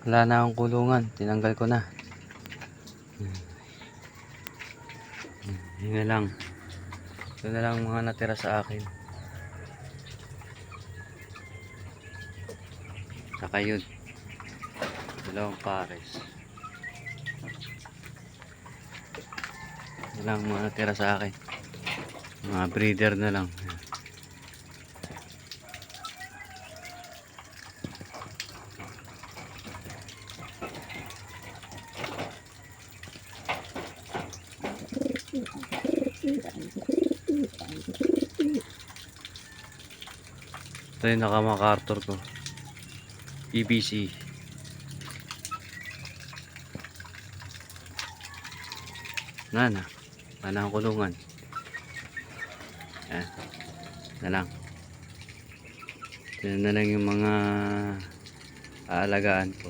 Wala na akong kulungan, tinanggal ko na. Yun na lang. Ito na lang mga natira sa akin. Saka yun, dalawang pares. Yun lang mga natira sa akin. Mga breeder na lang. Ito yung nakamakartor ko. PVC. Wala na ang kulungan. Ayan. Na lang. Ito na lang yung mga aalagaan ko.